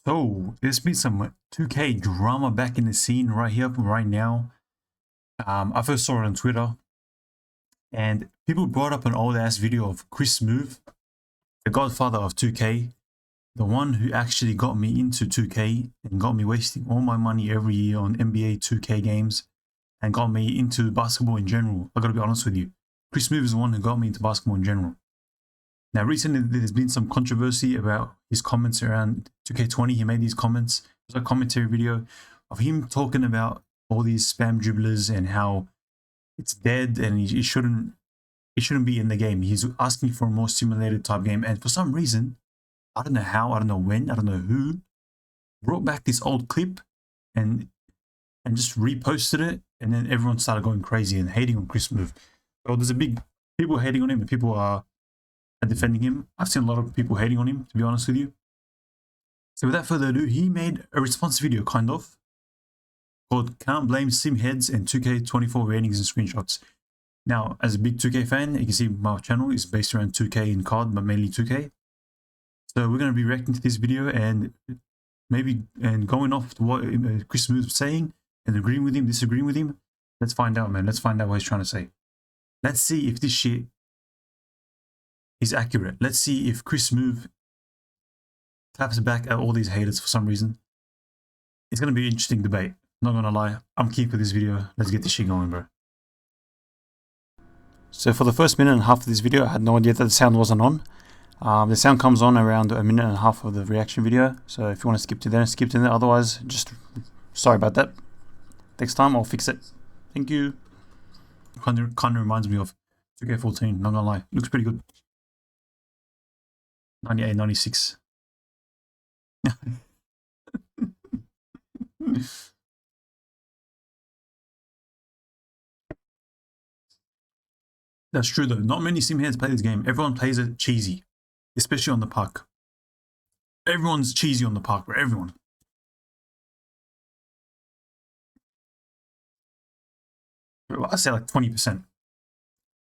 So there's been some 2K drama back in the scene right here, right now. I first saw it on Twitter, and people brought up an old ass video of Smoove, the godfather of 2K, the one who actually got me into 2K and got me wasting all my money every year on NBA 2K games and got me into basketball in general. I gotta be honest with you. Smoove is the one who got me into basketball in general. Now, recently there's been some controversy about his comments around 2K20. He made these comments. There's a commentary video of him talking about all these spam dribblers and how it's dead and it shouldn't be in the game. He's asking for a more simulated type game, and for some reason, I don't know how, I don't know when, I don't know who, brought back this old clip and just reposted it, and then everyone started going crazy and hating on Smoove. So there's a big people hating on him, and people are defending him. I've seen a lot of people hating on him, to be honest with you. So without further ado, he made a response video, kind of, called Can't Blame Sim Heads and 2K24 ratings and screenshots. Now, as a big 2K fan, you can see my channel is based around 2K in COD, but mainly 2K. So we're going to be reacting to this video and going off to what Smoove was saying and agreeing with him, disagreeing with him. Let's find out, man. Let's find out what he's trying to say. Let's see if this shit is accurate. Let's see if Smoove taps back at all these haters for some reason. It's going to be an interesting debate. Not going to lie. I'm keen for this video. Let's get this shit going, bro. So for the first minute and a half of this video, I had no idea that the sound wasn't on. The sound comes on around a minute and a half of the reaction video. So if you want to skip to there, skip to there. Otherwise, just sorry about that. Next time, I'll fix it. Thank you. Kind of reminds me of 2K14. Not going to lie. Looks pretty good. 98, 96. That's true though. Not many sim heads play this game. Everyone plays it cheesy, especially on the park. Everyone's cheesy on the park, bro. Everyone. I say like 20%.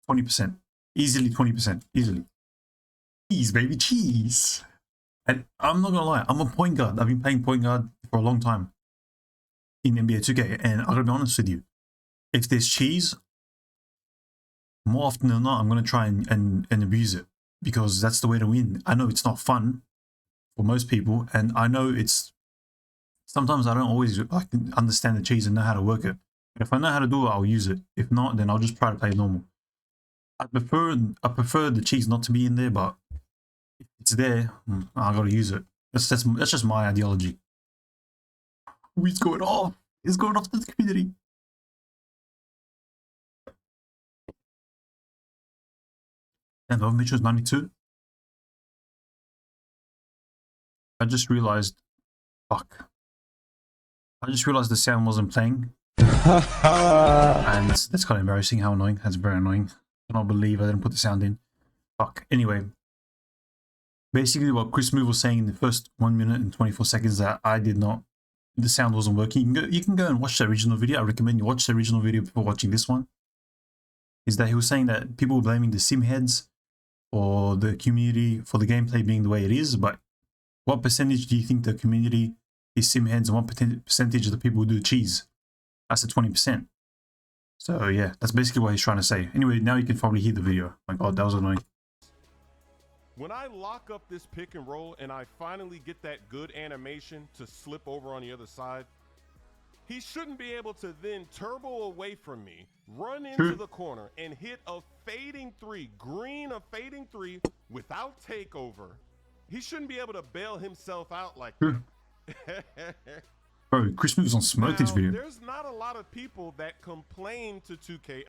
20%. Easily 20%. Easily. Cheese, baby, cheese. And I'm not gonna lie, I'm a point guard. I've been playing point guard for a long time in NBA 2K, and I gotta be honest with you, if there's cheese, more often than not, I'm gonna try and abuse it, because that's the way to win. I know it's not fun for most people, and I know it's sometimes I don't always understand the cheese and know how to work it. But if I know how to do it, I'll use it. If not, then I'll just try to play normal. I prefer the cheese not to be in there, but if it's there, I gotta use it. That's just my ideology. It's going off. It's going off to the community. And Love Mitchell's 92. I just realized, fuck. I just realized the sound wasn't playing. And that's kind of embarrassing. How annoying. That's very annoying. I cannot believe I didn't put the sound in. Fuck. Anyway. Basically what Smoove was saying in the first 1 minute and 24 seconds that the sound wasn't working. You can go and watch the original video. I recommend you watch the original video before watching this one. Is that he was saying that people were blaming the sim heads or the community for the gameplay being the way it is, but what percentage do you think the community is sim heads and what percentage of the people who do cheese? That's the 20%. So yeah, that's basically what he's trying to say. Anyway, now you can probably hear the video. My god, that was annoying. When I lock up this pick and roll and I finally get that good animation to slip over on the other side, he shouldn't be able to then turbo away from me, run into the corner, and hit a fading three, a fading three without takeover. He shouldn't be able to bail himself out like that. Bro, Smoove's on smoke this video. There's not a lot of people that complain to 2K.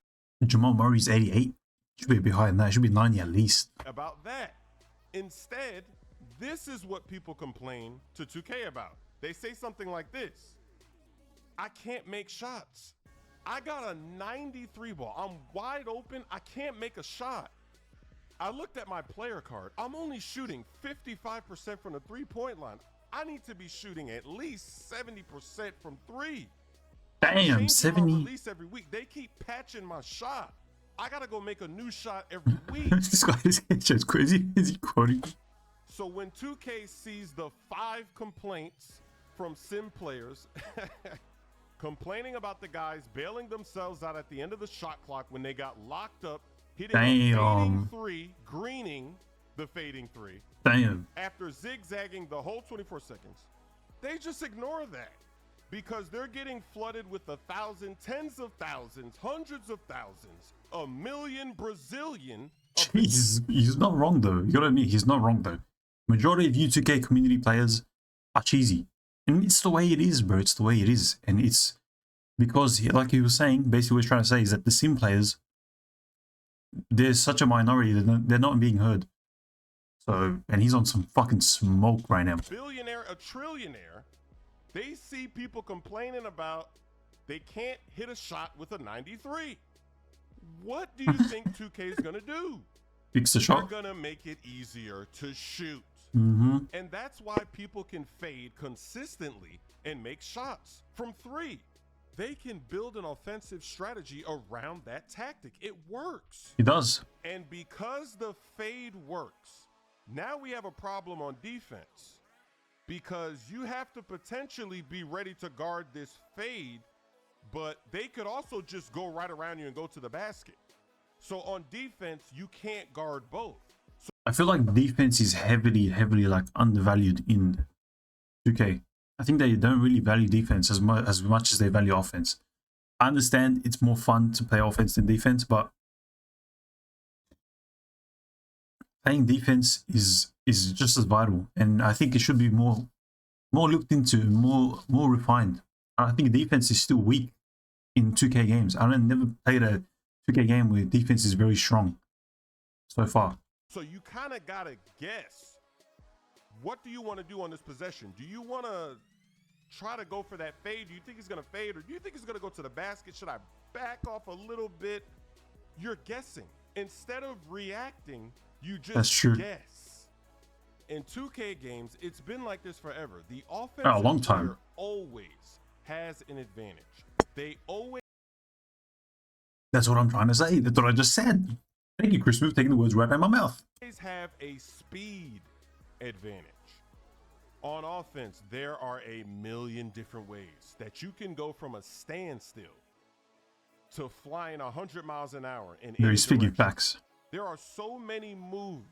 Jamal Murray's 88. Should be a bit higher than that. It should be 90 at least. About that. Instead, this is what people complain to 2K about. They say something like this: I can't make shots. I got a 93 ball. I'm wide open. I can't make a shot. I looked at my player card. I'm only shooting 55% from the three-point line. I need to be shooting at least 70% from three. Damn, 70. Release every week. They keep patching my shot. I gotta go make a new shot every week. This guy is just crazy. Is he quoting? So when 2K sees the 5 complaints from sim players complaining about the guys bailing themselves out at the end of the shot clock when they got locked up, hitting a fading 3, greening the fading 3. Damn. After zigzagging the whole 24 seconds, they just ignore that because they're getting flooded with 1,000, tens of thousands, hundreds of thousands, a million Brazilian. Jeez, he's not wrong though. You gotta admit, he's not wrong though. Majority of U2K community players are cheesy. And it's the way it is, bro. It's the way it is. And it's because, like he was saying, basically what he's trying to say is that the sim players, there's such a minority that they're not being heard. So, and he's on some fucking smoke right now. Billionaire, a trillionaire, they see people complaining about they can't hit a shot with a 93. What do you think 2K is going to do? Fix the shot. They're going to make it easier to shoot. And that's why people can fade consistently and make shots from 3. They can build an offensive strategy around that tactic. It works. It does. And because the fade works, now we have a problem on defense because you have to potentially be ready to guard this fade, but they could also just go right around you and go to the basket. So on defense, you can't guard both. So I feel like defense is heavily like undervalued in 2K. I think they don't really value defense as much as they value offense. I understand it's more fun to play offense than defense, but playing defense is just as vital, and I think it should be more looked into, more refined. I think defense is still weak in 2K games. I never played a 2K game where defense is very strong so far. So you kind of got to guess, what do you want to do on this possession? Do you want to try to go for that fade? Do you think he's going to fade, or do you think he's going to go to the basket? Should I back off a little bit? You're guessing. Instead of reacting, you just guess. In 2K games, it's been like this forever. The offensive player always has an advantage. They always... That's what I'm trying to say. That's what I just said. Thank you, Chris Smoove, taking the words right out of my mouth. Have a speed advantage. On offense, there are a million different ways that you can go from a standstill to flying 100 miles an hour in very speedy facts. There are so many moves.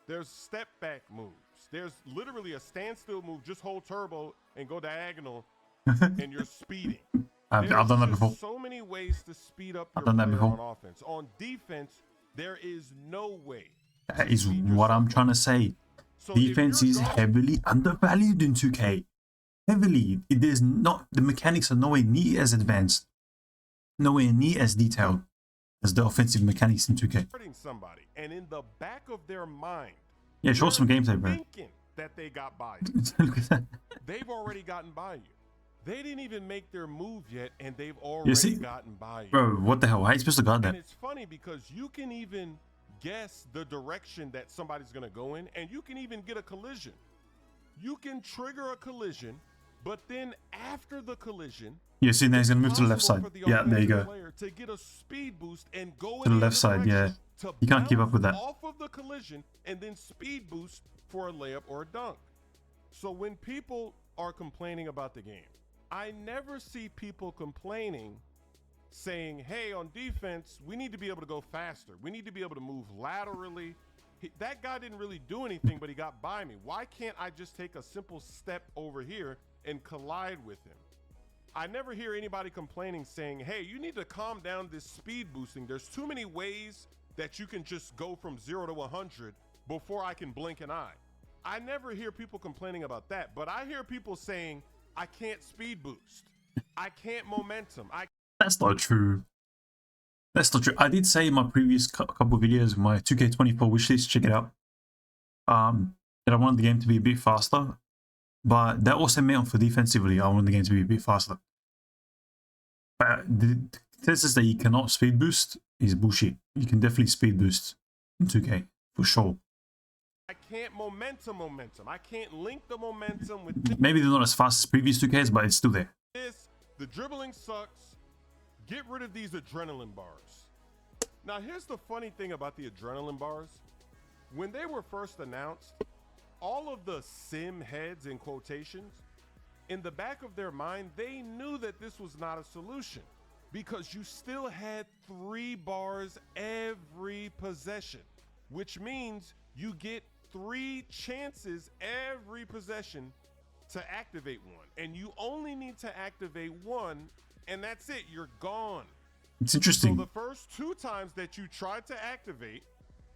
There's step back moves. There's literally a standstill move, just hold turbo and go diagonal and you're speeding. I've done that before. So many ways to speed up your on offense. On defense, there is no way. That is what I'm trying to say. So defense is heavily undervalued in 2K. Heavily. There's not, the mechanics are nowhere near as advanced, nowhere near as detailed as the offensive mechanics in 2K. Somebody, and in the back of their mind, yeah, show some gameplay, bro. Thinking that they got by Look at that. They've already gotten by you. They didn't even make their move yet, and they've already gotten by you. Bro, what the hell? How are you supposed to guard that? And it's funny because you can even guess the direction that somebody's going to go in, and you can even get a collision. You can trigger a collision, but then after the collision, yeah, see, now he's going to move to the left side. Yeah, there you go. To get a speed boost and go to the left side, yeah. You can't keep up with that. Off of the collision and then speed boost for a layup or a dunk. So when people are complaining about the game, I never see people complaining saying, hey, on defense, we need to be able to go faster. We need to be able to move laterally. That guy didn't really do anything, but he got by me. Why can't I just take a simple step over here and collide with him? I never hear anybody complaining saying, hey, you need to calm down this speed boosting. There's too many ways that you can just go from 0 to 100 before I can blink an eye. I never hear people complaining about that, but I hear people saying, I can't speed boost. I can't momentum. That's not true. That's not true. I did say in my previous couple videos, my 2K24 wishlist, check it out, that I wanted the game to be a bit faster, but that also meant for defensively, I wanted the game to be a bit faster. But the consensus that you cannot speed boost is bullshit. You can definitely speed boost in 2K, for sure. I can't momentum. I can't link the momentum with... Maybe they're not as fast as previous 2Ks, but it's still there. The dribbling sucks. Get rid of these adrenaline bars. Now, here's the funny thing about the adrenaline bars. When they were first announced, all of the sim heads in quotations, in the back of their mind, they knew that this was not a solution because you still had 3 bars every possession, which means you get 3 chances every possession to activate one. And you only need to activate one, and that's it. You're gone. It's interesting. So the first 2 times that you tried to activate,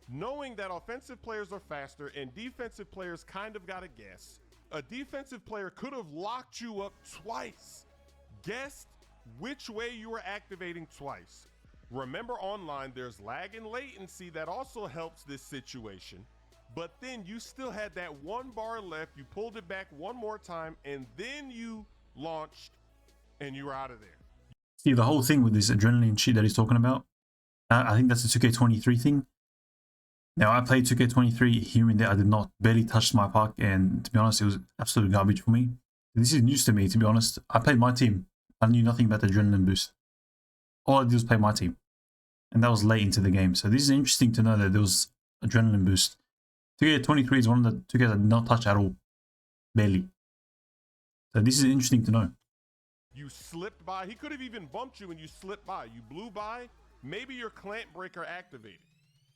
knowing that offensive players are faster and defensive players kind of got to guess, a defensive player could have locked you up twice, guessed which way you were activating twice. Remember, online, there's lag and latency that also helps this situation. But then you still had that 1 bar left. You pulled it back one more time, and then you launched, and you were out of there. See, the whole thing with this adrenaline shit that he's talking about, I think that's a 2K23 thing. Now, I played 2K23 here and there. I did not barely touch my puck, and to be honest, it was absolute garbage for me. This is news to me, to be honest. I played my team. I knew nothing about the adrenaline boost. All I did was play my team, and that was late into the game. So this is interesting to know that there was adrenaline boost. 2K23 is one of the 2Ks I did not touch at all. Barely. So this is interesting to know. You slipped by. He could have even bumped you and you slipped by. You blew by. Maybe your clamp breaker activated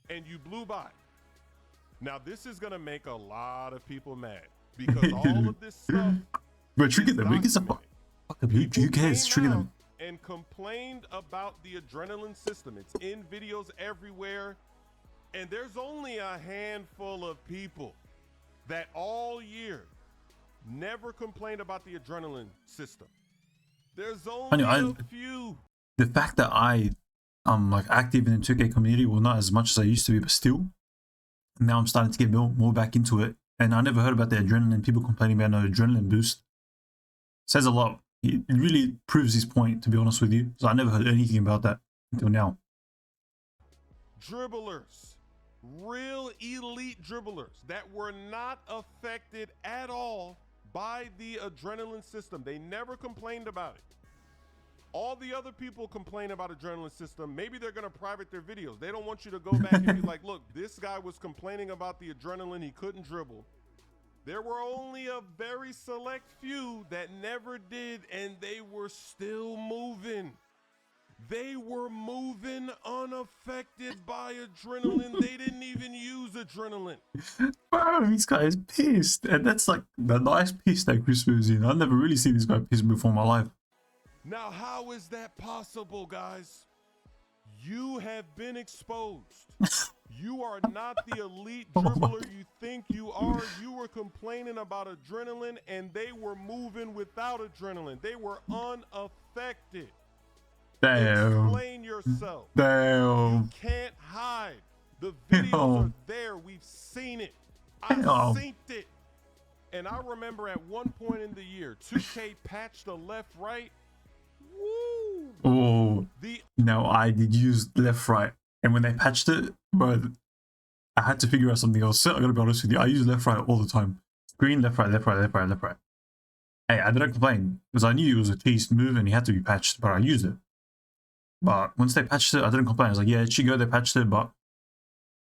and you blew by. Now, this is going to make a lot of people mad because all of this stuff. But trigger them. Who gives a fuck? Who cares? Trigger them. And complained about the adrenaline system. It's in videos everywhere. And there's only a handful of people that all year never complained about the adrenaline system. There's only a few. The fact that I'm like active in the 2K community, well, not as much as I used to be, but still, now I'm starting to get more back into it. And I never heard about the adrenaline, people complaining about no adrenaline boost. Says a lot. It really proves his point, to be honest with you. So I never heard anything about that until now. Dribblers, real elite dribblers that were not affected at all by the adrenaline system. They never complained about it. All the other people complain about adrenaline system. Maybe they're going to private their videos. They don't want you to go back and be like, look, this guy was complaining about the adrenaline. He couldn't dribble. There were only a very select few that never did, and they were still moving. They were moving unaffected by adrenaline. They didn't even use adrenaline. Bro, this guy is pissed. And that's like the nice piss that Chris moves in. I've never really seen this guy pissed before in my life. Now, how is that possible, guys? You have been exposed. You are not the elite dribbler you think you are. You were complaining about adrenaline, and they were moving without adrenaline. They were unaffected. Damn. Explain yourself. Damn. You can't hide. The videos are there. We've seen it. I've seen it. And I remember at one point in the year, 2K patched the left-right. Woo! Oh. No, I did use left-right. And when they patched it, bro, I had to figure out something else. I gotta be honest with you. I use left-right all the time. Screen, left-right, left-right, left-right, left-right. Hey, I didn't complain. Because I knew it was a cheese move and it had to be patched, but I used it. But once they patched it, I didn't complain. I was like, yeah, it should go. They patched it, but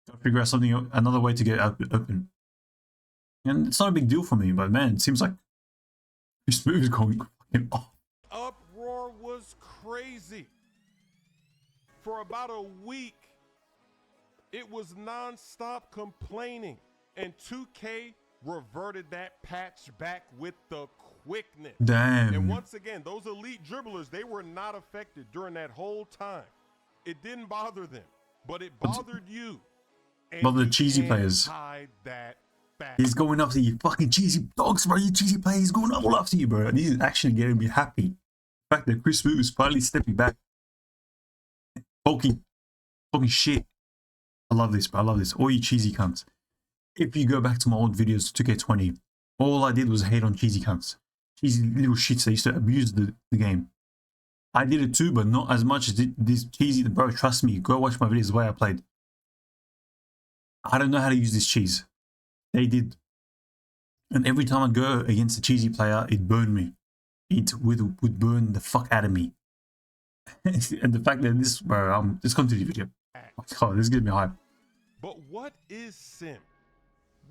gotta figure out something, another way to get it open. And it's not a big deal for me, but man, it seems like this move is going fucking off. Uproar was crazy. For about a week, it was non-stop complaining, and 2K reverted that patch back with the quickness. Damn. And once again, those elite dribblers, they were not affected during that whole time. It didn't bother them, but it bothered you. But the cheesy players. Hide that back. He's going after you fucking cheesy dogs, bro. You cheesy players. He's going all after you, bro. This is actually getting me happy. The fact that Chris Smoove is finally stepping back. Talking shit. I love this, bro. I love this. All you cheesy cunts. If you go back to my old videos, 2K20, all I did was hate on cheesy cunts. Cheesy little shits that used to abuse the game. I did it too, but not as much as this cheesy. Bro, trust me. Go watch my videos the way I played. I don't know how to use this cheese. They did. And every time I go against a cheesy player, it burned me. It would burn the fuck out of me. And the fact that this, bro, let's come to the video. Oh, this gives me hype. But what is sim?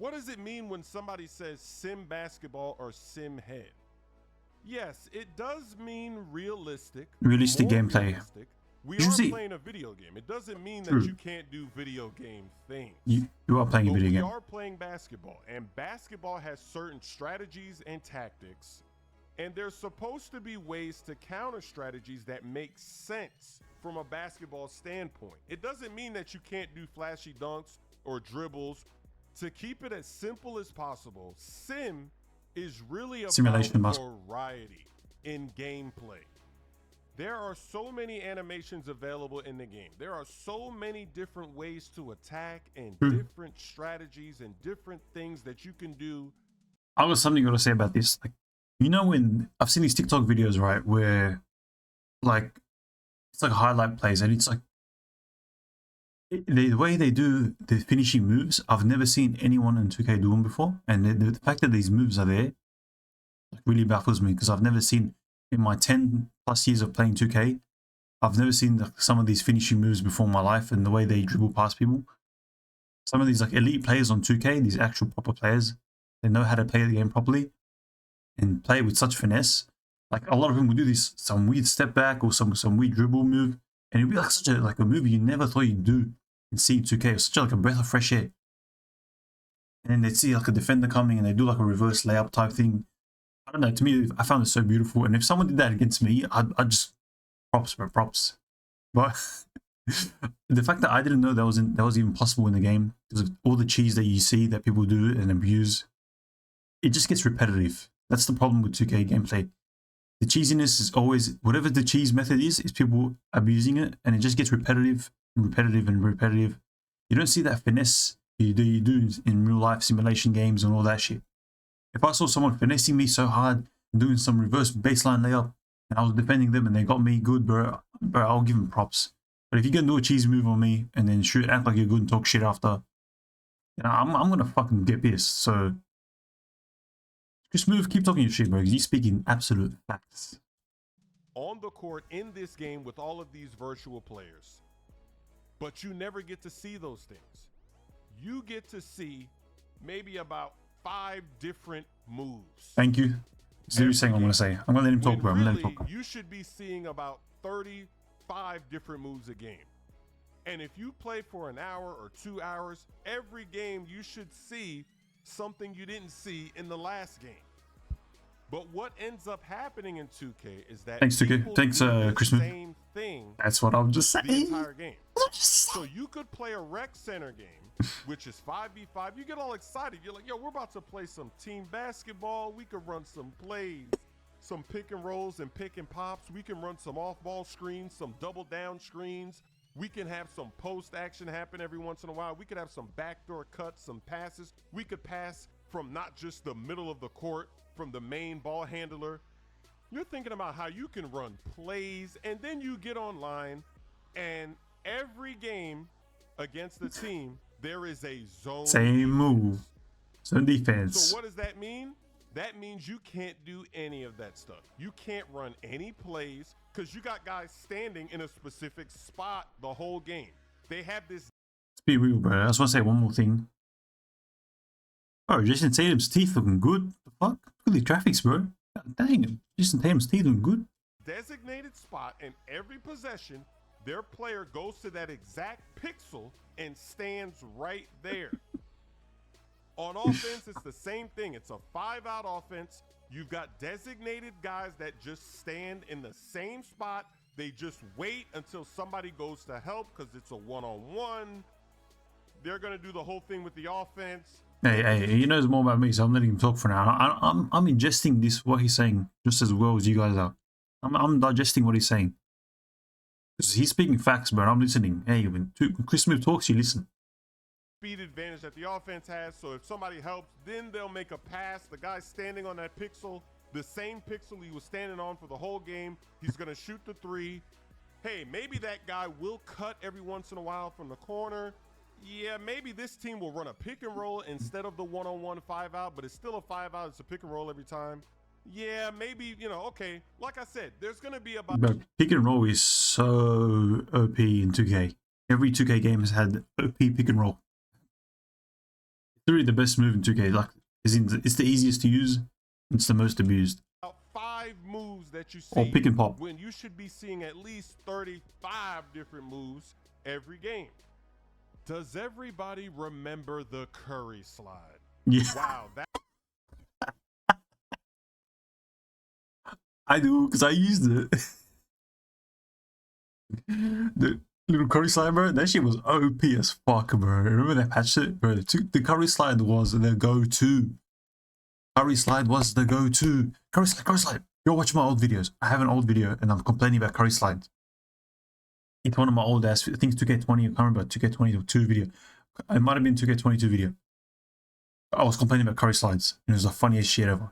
What does it mean when somebody says sim basketball or sim head? Yes, it does mean realistic gameplay. realistic. We You are see, playing a video game. It doesn't mean true. that you can't do video game things. You are playing a video game. We are playing basketball, and basketball has certain strategies and tactics, and there's supposed to be ways to counter strategies that make sense from a basketball standpoint. It doesn't mean that you can't do flashy dunks or dribbles. To keep it as simple as possible, sim is really about variety in gameplay. There are so many animations available in the game. There are so many different ways to attack and different strategies and different things that you can do. I got something to say about this. Like, you know, when I've seen these TikTok videos, right, where like it's like highlight plays, and it's like the way they do the finishing moves, I've never seen anyone in 2K do them before. And the fact that these moves are there really baffles me, because I've never seen, in my 10 plus years of playing 2K, I've never seen some of these finishing moves before in my life, and the way they dribble past people. Some of these like elite players on 2K, these actual proper players, they know how to play the game properly and play it with such finesse. Like a lot of them would do this some weird step back or some weird dribble move, and it'd be like such a move you never thought you'd do in seeing 2K. It was such like a breath of fresh air. And then they'd see like a defender coming and they do like a reverse layup type thing. I don't know, to me, I found it so beautiful. And if someone did that against me, I'd just props, bro, props. But the fact that I didn't know that was even possible in the game, because of all the cheese that you see that people do and abuse, it just gets repetitive. That's the problem with 2K gameplay. The cheesiness is always, whatever the cheese method is people abusing it, and it just gets repetitive and repetitive and repetitive. You don't see that finesse you do in real life simulation games and all that shit. If I saw someone finessing me so hard and doing some reverse baseline layup, and I was defending them and they got me good, bro, I'll give them props. But if you're gonna do a cheese move on me and then act like you're good and talk shit after, you know, I'm gonna fucking get pissed. So just move, keep talking your shit, bro, because you're speaking absolute facts. On the court in this game with all of these virtual players, but you never get to see those things. You get to see maybe about 5 different moves. Thank you. This is everything I'm going to say. I'm going to let him talk, bro. I'm going to let him talk. You should be seeing about 35 different moves a game. And if you play for an hour or 2 hours, every game you should see something you didn't see in the last game. But what ends up happening in 2K is that thanks 2K. Thanks, Chris. Same thing. That's what I'm just saying. The entire game. So you could play a rec center game, which is 5v5. You get all excited. You're like, yo, we're about to play some team basketball. We could run some plays, some pick and rolls and pick and pops. We can run some off-ball screens, some double down screens. We can have some post action happen every once in a while. We could have some backdoor cuts, some passes. We could pass from not just the middle of the court, from the main ball handler. You're thinking about how you can run plays, and then you get online, and every game against the team, there is a zone. Same move. Zone defense. So what does that mean? That means you can't do any of that stuff. You can't run any plays because you got guys standing in a specific spot the whole game. They have this. Let's be real, bro. I just want to say one more thing. Oh, Jason Tatum's teeth looking good. The fuck? Look at the graphics, bro. God dang, Jason Tatum's teeth looking good. Designated spot, and every possession, their player goes to that exact pixel and stands right there. On offense, it's the same thing. It's a 5-out offense. You've got designated guys that just stand in the same spot. They just wait until somebody goes to help because it's a one-on-one. They're going to do the whole thing with the offense. Hey, he knows more about me, so I'm letting him talk for now. I'm ingesting this, what he's saying, just as well as you guys are. I'm digesting what he's saying. Because he's speaking facts, but I'm listening. Hey, when Chris Smoove talks, you listen. Speed advantage that the offense has, so if somebody helps, then they'll make a pass. The guy's standing on that pixel, the same pixel he was standing on for the whole game. He's going to shoot the 3. Hey, maybe that guy will cut every once in a while from the corner. Yeah, maybe this team will run a pick and roll instead of the one-on-one 5-out, but it's still a 5-out. It's a pick and roll every time. Yeah, maybe, you know, okay. Like I said, there's going to be about... But pick and roll is so OP in 2K. Every 2K game has had OP pick and roll. Literally the best move in 2K. Like, it's the easiest to use. It's the most abused. 5 moves that you Or see pick and pop. when you should be seeing at least 35 different moves every game. Does everybody remember the curry slide? Yeah, Wow, that I do, because I used it. The little curry slide, bro, that shit was OP as fuck, bro. Remember they patched it? Bro, the curry slide was the go-to. Curry slide was the go-to. Curry slide, curry slide. Yo, watch my old videos. I have an old video and I'm complaining about curry slide. It's one of my old ass, I think it's 2K20, I can't remember, 2K22 video. It might have been 2K22 video. I was complaining about curry slides. And it was the funniest shit ever.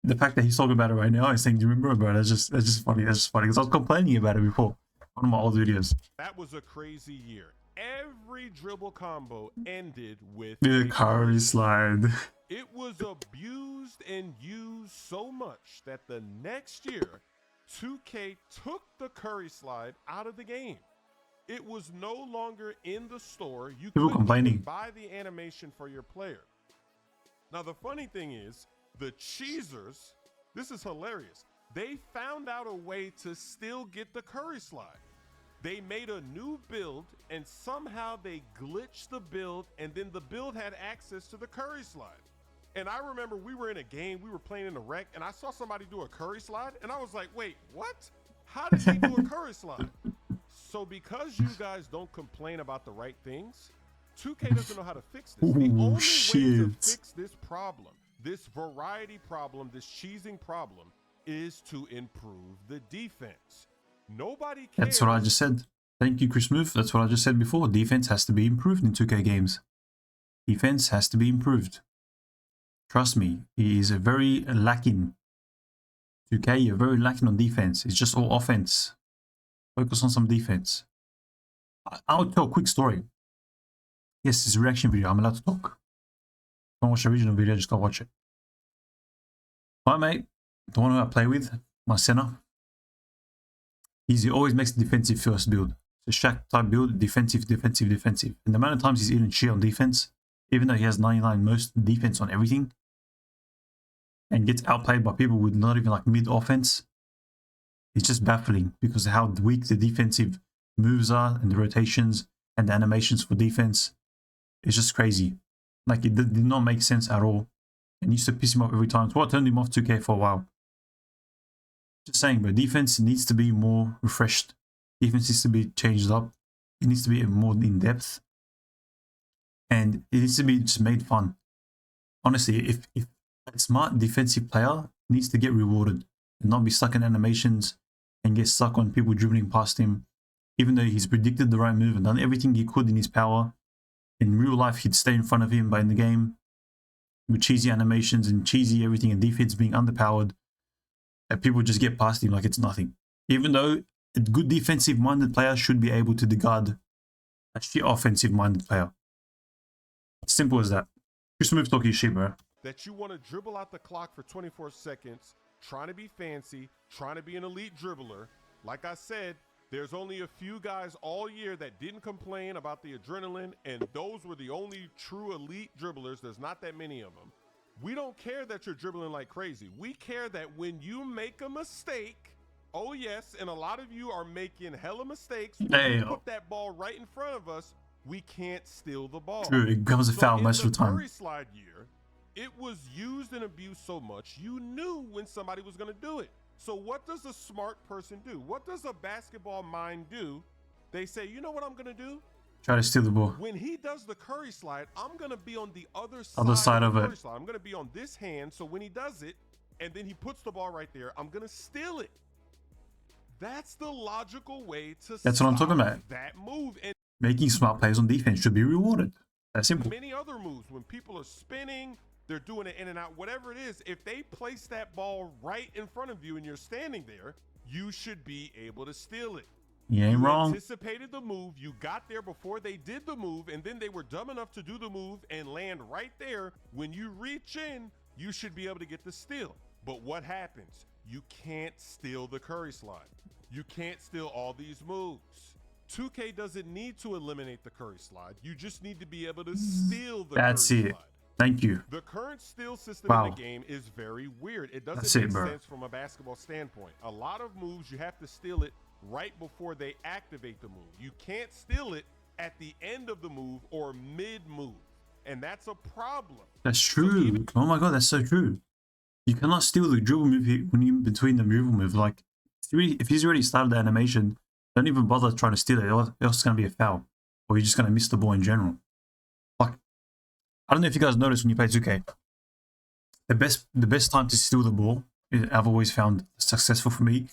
The fact that he's talking about it right now and saying, do you remember, bro? That's just funny. That's just funny. Because I was complaining about it before. One of my old videos. that was a crazy year. Every dribble combo ended with The a curry slide. It was abused and used so much that the next year, 2K took the curry slide out of the game. It was no longer in the store. You People couldn't complaining. even buy the animation for your player. Now, the funny thing is, the cheesers, this is hilarious. They found out a way to still get the curry slide. They made a new build and somehow they glitched the build, and then the build had access to the curry slide. And I remember we were in a game, we were playing in a rec, and I saw somebody do a curry slide, and I was like, wait, what? How did he do a curry slide? So because you guys don't complain about the right things, 2K doesn't know how to fix this. The only way to fix this problem, this variety problem, this cheesing problem, is to improve the defense. Nobody cares. That's what I just said. Thank you, Smoove. That's what I just said before. Defense has to be improved in 2K games. Defense has to be improved. Trust me, he is a very lacking. 2K, you're very lacking on defense. It's just all offense. Focus on some defense. I'll tell a quick story. Yes, it's a reaction video. I'm allowed to talk. Don't watch the original video, just go watch it. My mate, the one who I play with, my center, he always makes the defensive first build. So Shaq type build, defensive, defensive, defensive. And the amount of times he's eating shit on defense, even though he has 99 most defense on everything, and gets outplayed by people with not even like mid offense, it's just baffling because of how weak the defensive moves are and the rotations and the animations for defense. It's just crazy. Like, it did not make sense at all. And used to piss him off every time. So I turned him off 2K for a while. Just saying, but defense needs to be more refreshed. Defense needs to be changed up. It needs to be more in depth. And it needs to be just made fun. Honestly, if a smart defensive player needs to get rewarded and not be stuck in animations and get stuck on people dribbling past him, even though he's predicted the right move and done everything he could in his power. In real life, he'd stay in front of him, but in the game, with cheesy animations and cheesy everything and defense being underpowered, and people just get past him like it's nothing. Even though a good defensive-minded player should be able to guard a shit offensive-minded player. Simple as that. Just move talking shit, bro. That you want to dribble out the clock for 24 seconds, trying to be fancy, trying to be an elite dribbler. Like I said, there's only a few guys all year that didn't complain about the adrenaline, and those were the only true elite dribblers. There's not that many of them. We don't care that you're dribbling like crazy. We care that when you make a mistake, oh yes, and a lot of you are making hella mistakes. When you put that ball right in front of us, we can't steal the ball. True, it becomes a foul most of the time. Curry slide year, it was used and abused so much, you knew when somebody was going to do it. So what does a smart person do? What does a basketball mind do? They say, you know what I'm going to do? Try to steal the ball. When he does the curry slide, I'm going to be on the other side of it. curry slide. I'm going to be on this hand, so when he does it, and then he puts the ball right there, I'm going to steal it. That's the logical way to That's what I'm talking about. That move. And making smart plays on defense should be rewarded. That's simple. Many other moves, when people are spinning, they're doing it in and out, whatever it is, if they place that ball right in front of you and you're standing there, you should be able to steal it. You ain't wrong. Anticipated the move, you got there before they did the move, and then they were dumb enough to do the move and land right there. When you reach in, you should be able to get the steal. But what happens? You can't steal the curry slide. You can't steal all these moves. 2K doesn't need to eliminate the curry slide. You just need to be able to steal the That's curry it. slide. Thank you. The current steal system Wow. in the game is very weird. It doesn't That's it, make bro. sense from a basketball standpoint. A lot of moves, you have to steal it right before they activate the move. You can't steal it at the end of the move or mid-move. And that's a problem. That's true. Oh my god, that's so true. You cannot steal the dribble move when you're between the dribble move. Like, if he's already started the animation, don't even bother trying to steal it, or else it's going to be a foul. Or you're just going to miss the ball in general. Like, I don't know if you guys notice when you play 2K, the best time to steal the ball, I've always found successful for me,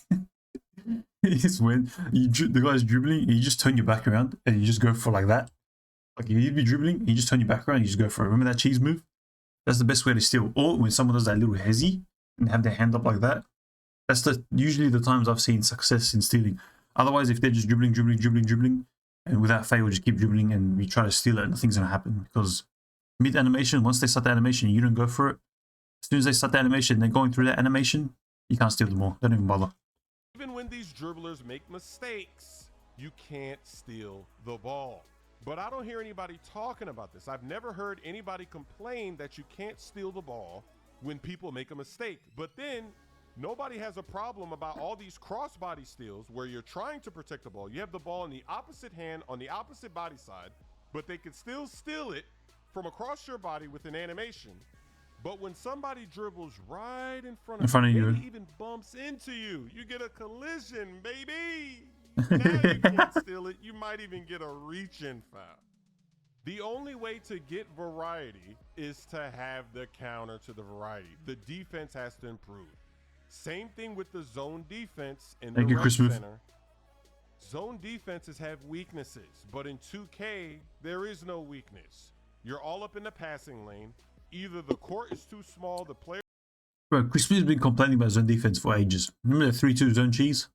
is when the guy's dribbling and you just turn your back around and you just go for like that. Like, you'd be dribbling and you just turn your back around and you just go for it. Remember that cheese move? That's the best way to steal. Or when someone does that little hezzy and have their hand up like that. That's usually the times I've seen success in stealing. Otherwise, if they're just dribbling, and without fail, just keep dribbling and you try to steal it, nothing's going to happen. Because mid-animation, once they start the animation, you don't go for it. As soon as they start the animation, they're going through that animation, you can't steal the ball. Don't even bother. Even when these dribblers make mistakes, you can't steal the ball. But I don't hear anybody talking about this. I've never heard anybody complain that you can't steal the ball when people make a mistake. But then nobody has a problem about all these crossbody steals where you're trying to protect the ball. You have the ball in the opposite hand on the opposite body side, but they can still steal it from across your body with an animation. But when somebody dribbles right in front of you, maybe even bumps into you, you get a collision, baby. Now you can't steal it. You might even get a reach-in foul. The only way to get variety is to have the counter to the variety. The defense has to improve. Same thing with the zone defense in the rec center. Zone defenses have weaknesses, but in 2K, there is no weakness. You're all up in the passing lane. Either the court is too small, the player... Bro, Chris Smoove's been complaining about zone defense for ages. Remember the 3-2 zone cheese?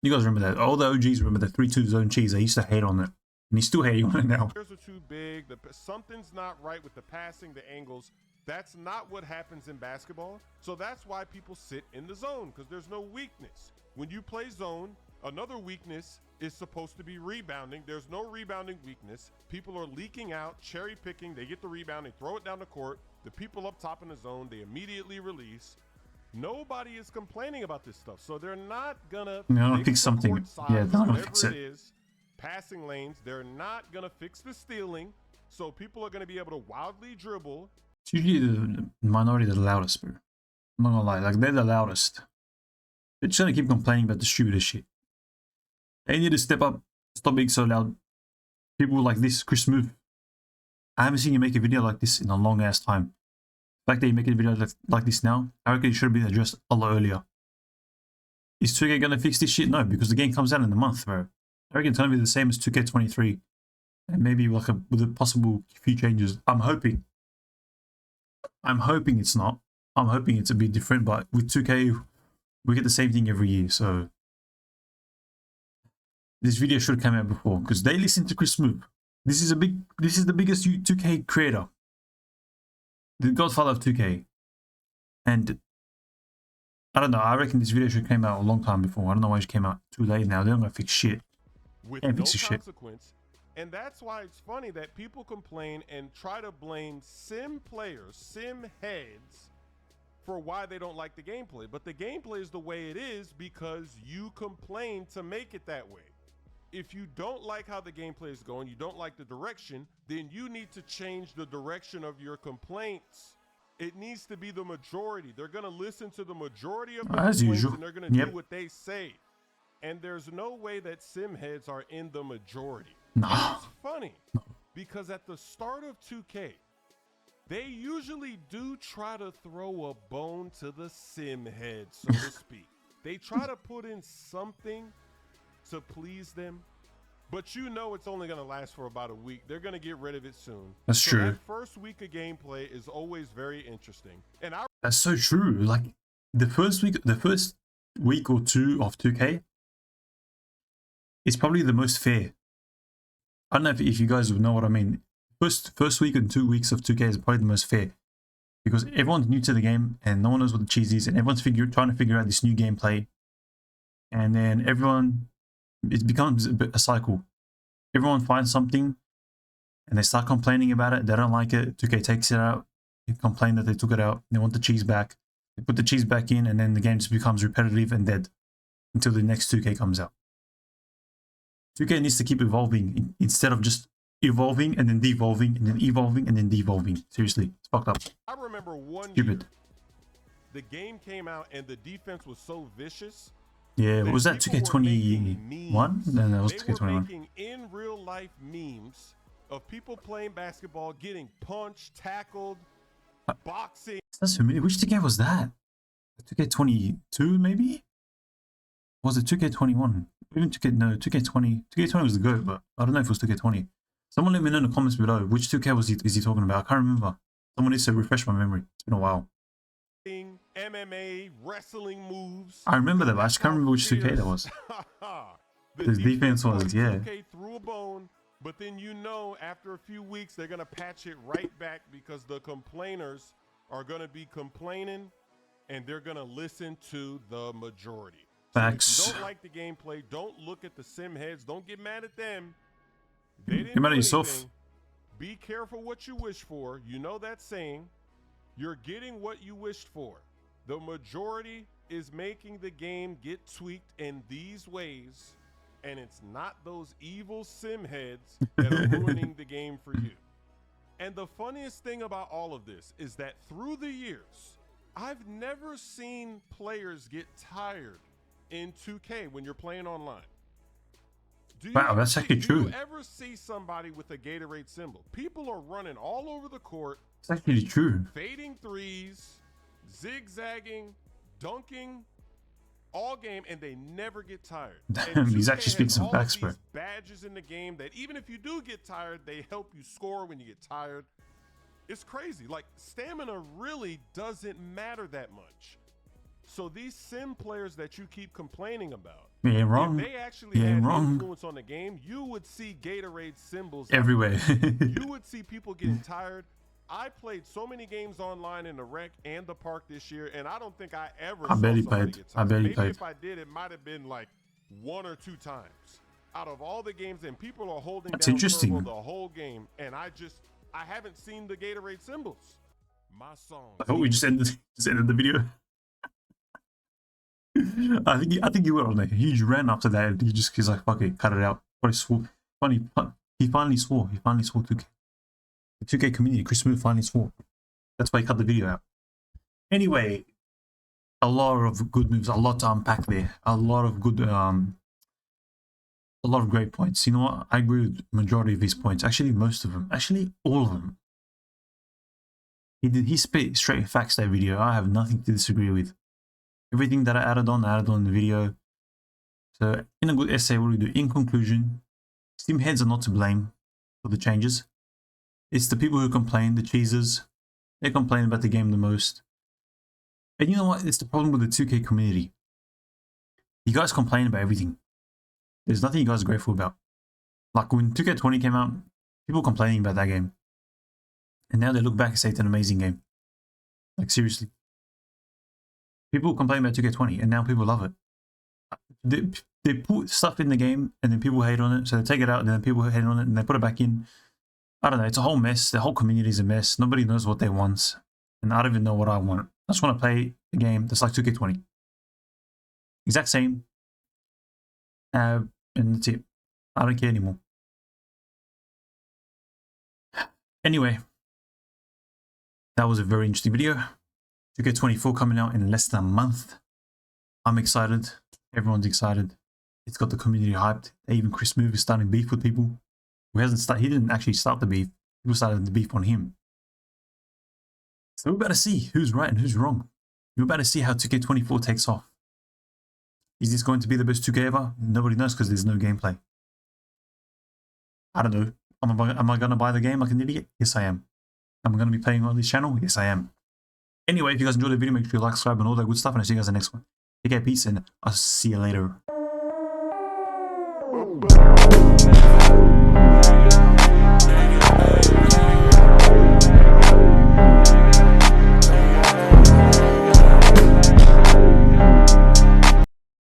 You guys remember that? All the OGs remember the 3-2 zone cheese. I used to hate on it. And he's still hating on it now. Players are too big. Something's not right with the passing, the angles. That's not what happens in basketball. So that's why people sit in the zone, because there's no weakness. When you play zone, another weakness is supposed to be rebounding. There's no rebounding weakness. People are leaking out, cherry picking. They get the rebound, they throw it down the court. The people up top in the zone, they immediately release. Nobody is complaining about this stuff. So they're not gonna fix something. Yeah, they're gonna fix it. Passing lanes, they're not gonna fix the stealing. So people are gonna be able to wildly dribble. It's usually the minority that are the loudest, bro. I'm not gonna lie, like they're the loudest. They're just gonna keep complaining about the stupidest shit. They need to step up, stop being so loud. People like this, Chris Smoove. I haven't seen you make a video like this in a long ass time. The fact that you make a video like this now, I reckon it should have been addressed a lot earlier. Is 2K gonna fix this shit? No, because the game comes out in a month, bro. I reckon it's gonna be the same as 2K23. And maybe like with a possible few changes. I'm hoping it's not. I'm hoping it's a bit different, but with 2K, we get the same thing every year, so this video should have come out before, because they listen to Chris Smoove. This is the biggest 2K creator. The godfather of 2K. And I don't know, I reckon this video should have came out a long time before. I don't know why it came out too late now. They're not gonna fix shit. With no consequence. And that's why it's funny that people complain and try to blame sim players, sim heads, for why they don't like the gameplay. But the gameplay is the way it is because you complain to make it that way. If you don't like how the gameplay is going, you don't like the direction, then you need to change the direction of your complaints. It needs to be the majority. They're going to listen to the majority of the complaints and they're going to do what they say. And there's no way that sim heads are in the majority. No. It's funny because at the start of 2K, they usually do try to throw a bone to the sim head, so to speak. They try to put in something to please them, but you know it's only going to last for about a week. They're going to get rid of it soon. That's true. That first week of gameplay is always very interesting. And that's so true. Like the first week or two of 2K is probably the most fair. I don't know if you guys would know what I mean. First week and 2 weeks of 2K is probably the most fair, because everyone's new to the game and no one knows what the cheese is, and everyone's trying to figure out this new gameplay, and then it becomes a cycle. Everyone finds something and they start complaining about it. They don't like it. 2K takes it out. They complain that they took it out. They want the cheese back. They put the cheese back in, and then the game just becomes repetitive and dead until the next 2K comes out. 2K needs to keep evolving instead of just evolving and then devolving and then evolving and then devolving. Seriously, it's fucked up. I remember one Stupid. year, the game came out and the defense was so vicious. Yeah, what was that? 2K21? No, that was 2K21. They were making in real life memes of people playing basketball, getting punched, tackled, boxing. That's familiar. Which 2K was that? 2K22 maybe? Was it 2K21? Even 2K, no, 2K20. 2K20 was the GOAT, but I don't know if it was 2K20. Someone let me know in the comments below which 2K is he talking about. I can't remember. Someone needs to refresh my memory. It's been a while. MMA, wrestling moves. I remember that, but I just can't remember which 2K that was. The defense was, yeah. 2K threw a bone, but then you know after a few weeks they're going to patch it right back because the complainers are going to be complaining and they're going to listen to the majority. Facts. So if you don't like the gameplay, don't look at the sim heads. Don't get mad at them. They didn't Get mad at do yourself. anything. Be careful what you wish for. You know that saying. You're getting what you wished for. The majority is making the game get tweaked in these ways, and it's not those evil sim heads that are ruining the game for you. And the funniest thing about all of this is that through the years, I've never seen players get tired in 2K when you're playing online. Wow, that's actually true. Do you ever see somebody with a Gatorade symbol? People are running all over the court. It's actually true. Fading threes, zigzagging, dunking, all game, and they never get tired. Damn, he's actually speaking some facts, bro. Badges in the game that even if you do get tired, they help you score when you get tired. It's crazy. Like, stamina really doesn't matter that much. So these sim players that you keep complaining about, you ain't wrong. if they actually had influence on the game, you would see Gatorade symbols everywhere. You would see people getting tired. I played so many games online in the rec and the park this year, and I don't think I ever saw somebody get tired. I barely Maybe played. if I did, it might have been like 1 or 2 times out of all the games, and people are holding down turbo the whole game, and I haven't seen the Gatorade symbols. My song. I thought we just ended the video. I think he went on a huge rant after that. He's like, fuck it, cut it out. But he swore. He finally swore. He finally swore 2K. The 2K community, Chris Smoove finally swore. That's why he cut the video out. Anyway, a lot of good moves, a lot to unpack there. A lot of good, a lot of great points. You know what? I agree with majority of his points. Actually, most of them. Actually, all of them. He spit straight facts that video. I have nothing to disagree with. Everything that I added on in the video. So, in a good essay, what do we do? In conclusion, sim heads are not to blame for the changes. It's the people who complain, the cheesers. They complain about the game the most. And you know what? It's the problem with the 2K community. You guys complain about everything. There's nothing you guys are grateful about. Like when 2K20 came out, people complaining about that game. And now they look back and say it's an amazing game. Like seriously. People complain about 2K20 and now people love it. They put stuff in the game and then people hate on it. So they take it out and then people hate on it and they put it back in. I don't know. It's a whole mess. The whole community is a mess. Nobody knows what they want. And I don't even know what I want. I just want to play a game that's like 2K20. Exact same. And that's it. I don't care anymore. Anyway. That was a very interesting video. 2K24 coming out in less than a month. I'm excited. Everyone's excited. It's got the community hyped. Even Chris Smoove is starting beef with people. He didn't actually start the beef. People started the beef on him. So we're about to see who's right and who's wrong. We're about to see how 2K24 takes off. Is this going to be the best 2K ever? Nobody knows because there's no gameplay. I don't know. Am I going to buy the game like an idiot? Yes, I am. Am I going to be playing on this channel? Yes, I am. Anyway, if you guys enjoyed the video, make sure you like, subscribe, and all that good stuff. And I'll see you guys in the next one. Take care, peace, and I'll see you later.